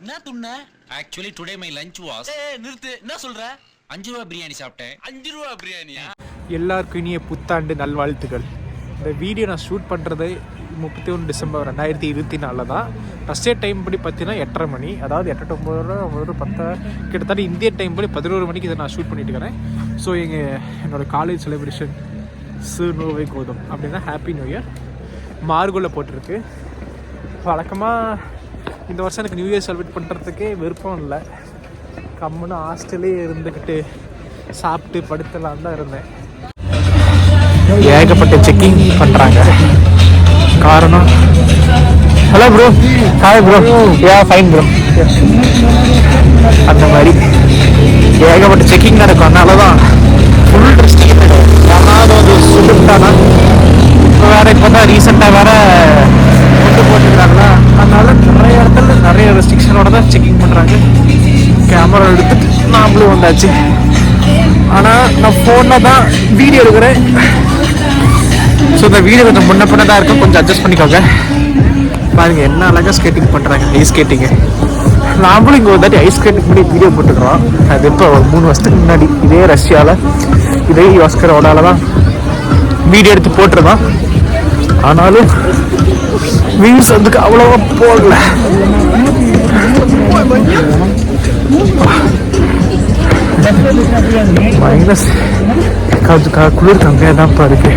என்ன துண்ண? Actually today my lunch was நிறுத்து. என்ன சொல்ற? 5 ரூபாய் பிரியாணி சாப்பிட்டேன். 5 ரூபாய் பிரியாணியா? எல்லாருக்கும் இனிய புத்தாண்டு நல்வாழ்த்துக்கள். இந்த வீடியோ நான் ஷூட் பண்ணுறது 31 டிசம்பர் 2024 தான். ஃபஸ்ட்டே டைம் படி பார்த்தீங்கன்னா 8:30 மணி, அதாவது 8 to 9 10 கிட்டத்தட்ட இந்திய டைம் படி 11 மணிக்கு இதை நான் ஷூட் பண்ணிட்டு இருக்கிறேன். ஸோ என்னோடய காலேஜ் செலிப்ரேஷன் நோவை கோதம் அப்படின்னா ஹாப்பி நியூ இயர் மார்கோவில் போட்டிருக்கு. வழக்கமாக இந்த வருஷம் எனக்கு நியூ இயர் செலிப்ரேட் பண்ணுறதுக்கே விருப்பம் இல்லை. கம்முன்னு ஹாஸ்டலே இருந்துக்கிட்டு சாப்பிட்டு படுத்தலாம் தான் இருந்தேன். ஏகப்பட்ட செக்கிங் பண்ணுறாங்க. காரணம் hello bro, hi bro, fine bro, அந்த மாதிரி ஏகப்பட்ட செக்கிங் நடக்கும். அதனால தான் ஃபுல் ரெஸ்ட்ரிக்ஷன் யாராவது ஒரு சுட்டுட்டானா இப்போ வேறு இப்போ தான் ரீசெண்டாக வேறு கொண்டு போட்டுக்கிறாங்களா, அதனால நிறைய இடத்துல நிறைய ரெஸ்ட்ரிக்ஷனோட தான் செக்கிங் பண்ணுறாங்க. கேமரா எடுத்துட்டு நாமளும் வந்தாச்சு. ஆனால் நான் ஃபோனில் தான் வீடியோ எடுக்கிறேன். ஸோ இந்த வீடியோ கொஞ்சம் முன்ன பின்ன தான் இருக்கும், கொஞ்சம் அட்ஜஸ்ட் பண்ணிக்கோங்க. பாருங்க என்ன அழகாக ஸ்கேட்டிங் பண்ணுறாங்க, ஐஸ் ஸ்கேட்டிங்கு. நாமளும் இங்கே ஒரு தாட்டி ஐஸ் ஸ்கேட்டிங் பண்ணி வீடியோ போட்டுக்கிறோம். அது இப்போ ஒரு 3 வருஷத்துக்கு முன்னாடி இதே ரஷ்யாவில் இதே ஆஸ்கரோடால தான் வீடியோ எடுத்து போட்டுருந்தோம். ஆனாலும் வியூஸ் அதுக்கு அவ்வளோவா போடல. மைனஸ் குளிர் கம்மியாக தான் இருக்கு.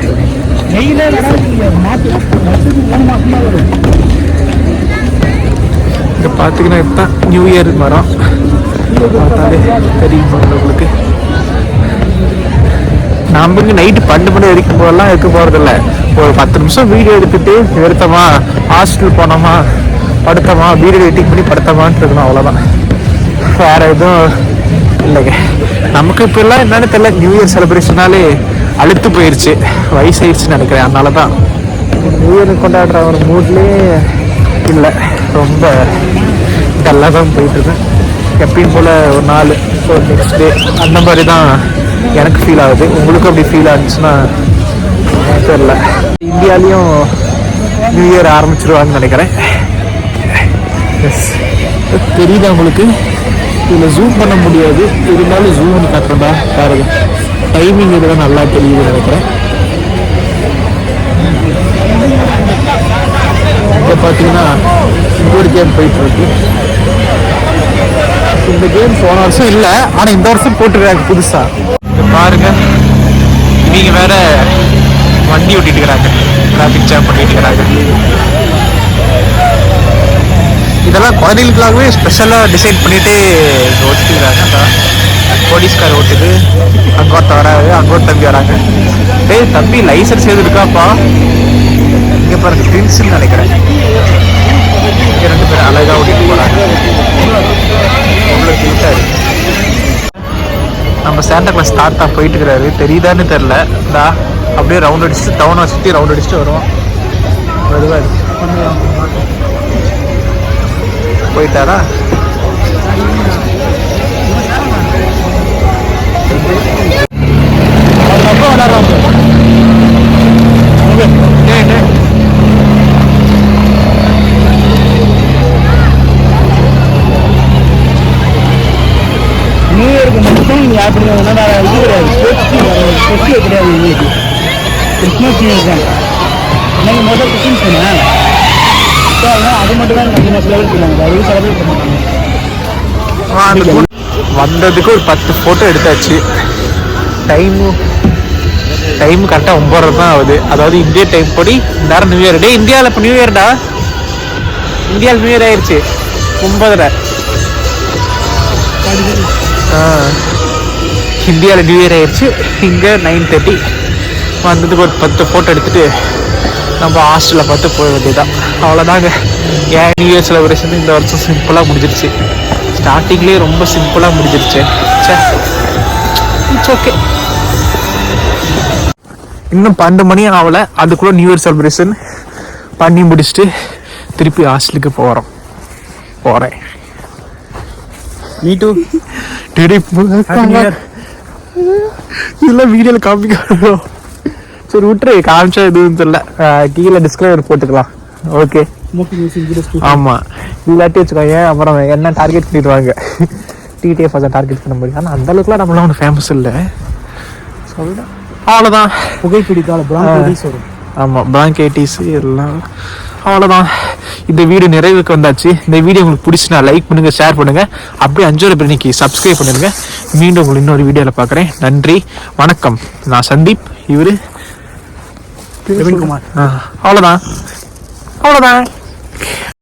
இங்கே பார்த்தீங்கன்னா இதுதான் நியூ இயர் மரம். பார்த்தாலே தெரியும் உங்களுக்கு. நாம் இங்கே நைட்டு 12 மணி வரைக்கும் போதெல்லாம் இருக்க போகிறதில்ல. ஒரு 10 நிமிஷம் வீடியோ எடுத்துகிட்டு எடுத்தோமா, ஹாஸ்டல் போனோமா, படுத்தோமா, வீடியோ எடிட்டிங் பண்ணி படுத்தோமான்னு இருக்கணும், அவ்வளோதான். வேறு எதுவும் இல்லைங்க. நமக்கு இப்போல்லாம் என்னன்னு தெரியல, நியூ இயர் செலிப்ரேஷனாலே அழுத்து போயிடுச்சு, வயசாயிடுச்சுன்னு நினைக்கிறேன். அதனால தான் நியூ இயர் கொண்டாடுற ஒரு மூட்லேயே இல்லை, ரொம்ப டல்லாக தான் போயிட்டுருக்கேன். எப்பயும் போல் ஒரு நாள் ஒரு நெக்ஸ்ட் டே அந்த மாதிரி தான் எனக்கு ஃபீல் ஆகுது. உங்களுக்கும் அப்படி ஃபீல் ஆச்சுன்னா தெரியல. இந்தியாலேயும் நியூ இயர் ஆரம்பிச்சிருவாங்கன்னு நினைக்கிறேன். எஸ், தெரியுதா உங்களுக்கு? இதில் ஜூம் பண்ண முடியாது, இருந்தாலும் ஜூம் பண்ணி காட்டுறதா பாருங்க. டைமிங் இதெல்லாம் நல்லா தெரியுதுன்னு நினைக்கிறேன். இங்கே பார்த்தீங்கன்னா இன்னொரு கேம் போயிட்டுருக்கு. இந்த கேம் போன வருஷம் இல்லை, ஆனால் இந்த வருஷம் போட்டுருக்காங்க புதுசாக. பாருங்க, இவங்க வேற வண்டி ஓட்டிட்டு இருக்கிறாங்க, டிராஃபிக் ஜாம் பண்ணிட்டு இருக்கிறாங்க. இதெல்லாம் குழந்தைகளுக்காகவே ஸ்பெஷலாக டிசைட் பண்ணிட்டு ஓட்டிக்கிறாங்க. அந்த போலீஸ்கார் ஓட்டுது, அங்கோட்ட வராது, அங்கோட்ட தம்பி வராங்க. டேய் தம்பி, லைசன்ஸ் எது இருக்காப்பா? இங்கே பாருங்க, ட்வின்ஸ்ன்னு நினைக்கிறேன். இங்கே 2 பேர் அழகாக ஓட்டிட்டு போகிறாங்க. அவ்வளோ கியூட்டாக இருக்கு. நம்ம சாண்டா கிளாஸ் தாத்தா போயிட்டு இருக்கிறாரு, தெரியுதான்னு தெரில. டா அப்படியே ரவுண்ட் அடிச்சுட்டு டவுனை சுற்றி ரவுண்ட் அடிச்சுட்டு வருவோம். மெதுவாக இருக்கு. போயிட்டாரா? நியூ இயருக்கு மட்டும் இங்கே அப்படி இது கிடையாது, ஃபெஸ்டிவல் கிடையாது. இன்னைக்கு கிறிஸ்மஸ் நியூ இயர் தான். இன்னைக்கு முதல் கிறிஸ்மஸ் தானே, ஸோ அதனால் அது மட்டும் தான் கொஞ்சம் செலிப்ரேட் பண்ணுவாங்க, அது செலிப்ரேட் பண்ணுவாங்க. வந்ததுக்கு ஒரு 10 ஃபோட்டோ எடுத்தாச்சு. டைம் கரெக்டாக 9:30 தான் ஆகுது. அதாவது இந்திய டைம் படி நேரம் நியூ இயர். டே இந்தியாவில் இப்போ நியூ இயர்டா, இந்தியாவில் நியூ இயர் ஆயிடுச்சு 9:30. இந்தியாவில் நியூ இயர் ஆயிடுச்சு. இங்கே 9:30. வந்ததுக்கு ஒரு 10 ஃபோட்டோ எடுத்துகிட்டு நம்ம ஹாஸ்டலில் பார்த்து போக வேண்டியதுதான். அவ்வளோதாங்க. ஏன் நியூ இயர் செலிப்ரேஷன் இந்த வருஷம் சிம்பிளாக முடிஞ்சிருச்சு. ஸ்டார்டிங்லேயே ரொம்ப சிம்பிளாக முடிஞ்சிருச்சு. It's okay. இன்னும் 12 மணி ஆகலை, அதுக்குள்ளே நியூ இயர் செலிப்ரேஷன் பண்ணி முடிச்சுட்டு திருப்பி ஹாஸ்டலுக்கு போகிறேன். நீட்டு இதெல்லாம் வீடியோவில் காமிக்கணும். சரி விட்டுரு, காமிச்சா எதுவும் தெரியல. கீழே டிஸ்கிரைபர் போட்டுக்கலாம். ஓகே. Smoking music videos. ஆமாம், இல்லாட்டி வச்சுக்கோங்க அப்புறம் என்ன டார்கெட் பண்ணிடுவாங்க. டிடிஎஃப் அதை டார்கெட் பண்ண முடியும். ஆனால் அந்த அளவுக்குலாம் நம்மளாம் ஒன்றும் ஃபேமஸ் இல்லை. சொல்லிட்டேன், அவ்வளோதான். புகைப்பிடித்தால் பிராங்கைட்டிஸ் வரும். ஆமாம், பிராங்கைட்டிஸ் எல்லாம் அவ்வளோதான். இந்த வீடியோ நிறைவுக்கு வந்தாச்சு. இந்த வீடியோ உங்களுக்கு பிடிச்சினா லைக் பண்ணுங்கள், ஷேர் பண்ணுங்கள். அப்படியே அஞ்சோர பிரியாணிக்கு சப்ஸ்கிரைப் பண்ணிடுங்க. மீண்டும் உங்களுக்கு இன்னொரு வீடியோவில் பார்க்குறேன். நன்றி, வணக்கம். நான் சந்தீப், இவர் பிரவீன்குமார். அவ்வளோதான்.